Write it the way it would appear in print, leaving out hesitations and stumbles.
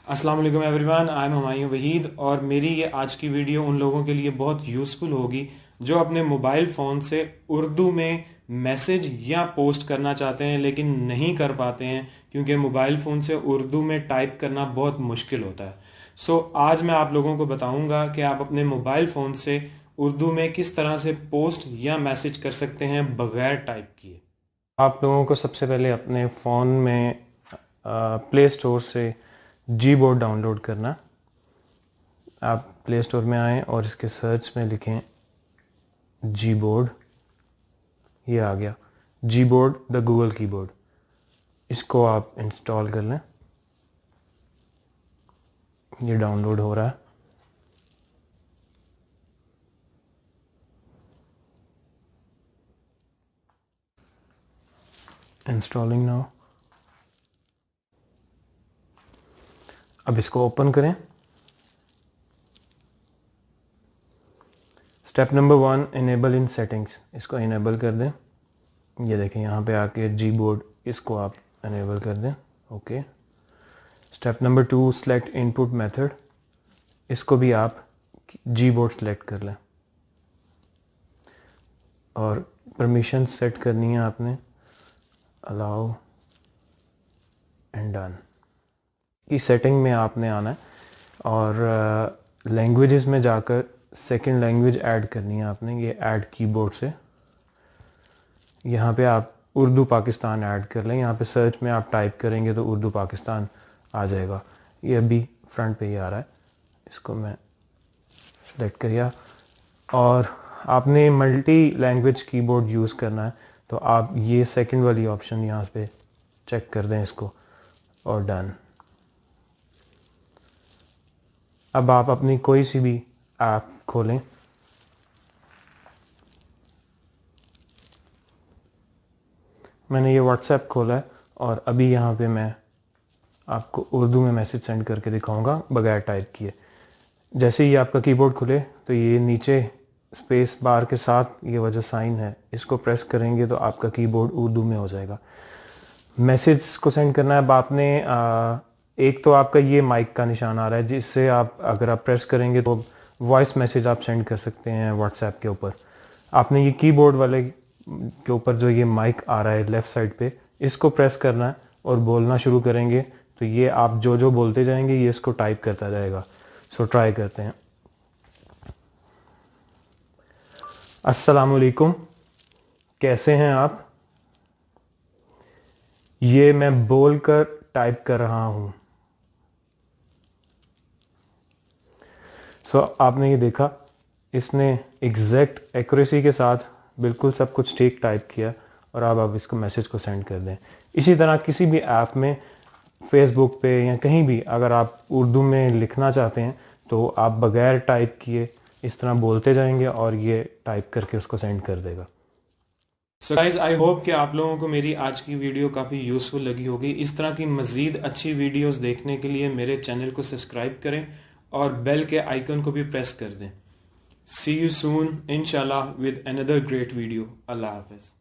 अस्सलाम वालेकुम everyone, I am Humayun Waheed और मेरी ये आज की वीडियो उन लोगों के लिए बहुत यूज़फुल होगी जो अपने मोबाइल फ़ोन से उर्दू में मैसेज या पोस्ट करना चाहते हैं लेकिन नहीं कर पाते हैं क्योंकि मोबाइल फ़ोन से उर्दू में टाइप करना बहुत मुश्किल होता है। आज मैं आप लोगों को बताऊंगा कि आप अपने मोबाइल फ़ोन से उर्दू में किस तरह से पोस्ट या मैसेज कर सकते हैं बगैर टाइप किए। आप लोगों को सबसे पहले अपने फ़ोन में प्ले स्टोर से जी बोर्ड डाउनलोड करना। आप प्ले स्टोर में आएँ और इसके सर्च में लिखें जी बोर्ड। ये आ गया जी बोर्ड द गूगल कीबोर्ड। इसको आप इंस्टॉल कर लें। ये डाउनलोड हो रहा है। Installing now. अब इसको ओपन करें। स्टेप नंबर 1, इनेबल इन सेटिंग्स। इसको इनेबल कर दें। ये देखें यहाँ पे आके जी बोर्ड, इसको आप इनेबल कर दें। Okay. Step number 2, select input method. इसको भी आप जी बोर्ड सेलेक्ट कर लें और परमिशन सेट करनी है आपने, अलाउ एंड डन। इस सेटिंग में आपने आना है और लैंग्वेजेस में जाकर सेकंड लैंग्वेज ऐड करनी है आपने। ये ऐड कीबोर्ड से यहाँ पे आप उर्दू पाकिस्तान ऐड कर लें। यहाँ पे सर्च में आप टाइप करेंगे तो उर्दू पाकिस्तान आ जाएगा। ये अभी फ्रंट पे ही आ रहा है। इसको मैं सेलेक्ट किया और आपने मल्टी लैंग्वेज कीबोर्ड यूज़ करना है तो आप ये सेकंड वाली ऑप्शन यहाँ पे चेक कर दें इसको और डन। अब आप अपनी कोई सी भी ऐप खोलें। मैंने ये व्हाट्सएप खोला है और अभी यहाँ पे मैं आपको उर्दू में मैसेज सेंड करके दिखाऊंगा बगैर टाइप किए। जैसे ही आपका कीबोर्ड खुले तो ये नीचे स्पेस बार के साथ ये वजह साइन है, इसको प्रेस करेंगे तो आपका कीबोर्ड उर्दू में हो जाएगा। मैसेज को सेंड करना है। अब आपने एक तो आपका ये माइक का निशान आ रहा है जिससे आप अगर आप प्रेस करेंगे तो वॉइस मैसेज आप सेंड कर सकते हैं व्हाट्सएप के ऊपर। आपने ये कीबोर्ड वाले के ऊपर जो ये माइक आ रहा है लेफ़्ट साइड पे, इसको प्रेस करना है और बोलना शुरू करेंगे तो ये आप जो जो बोलते जाएंगे ये इसको टाइप करता जाएगा। ट्राई करते हैं। अस्सलाम वालेकुम, कैसे हैं आप? ये मैं बोलकर टाइप कर रहा हूं। आपने ये देखा, इसने एग्जैक्ट एक्यूरेसी के साथ बिल्कुल सब कुछ ठीक टाइप किया और अब आप इसको मैसेज को सेंड कर दें। इसी तरह किसी भी ऐप में, फेसबुक पे या कहीं भी अगर आप उर्दू में लिखना चाहते हैं तो आप बगैर टाइप किए इस तरह बोलते जाएंगे और ये टाइप करके उसको सेंड कर देगा। गाइज, आई होप कि आप लोगों को मेरी आज की वीडियो काफ़ी यूज़फुल लगी होगी। इस तरह की मज़ीद अच्छी वीडियोस देखने के लिए मेरे चैनल को सब्सक्राइब करें और बेल के आइकन को भी प्रेस कर दें। सी यू सून इंशाल्लाह विद अनदर ग्रेट वीडियो। अल्लाह हाफिज़।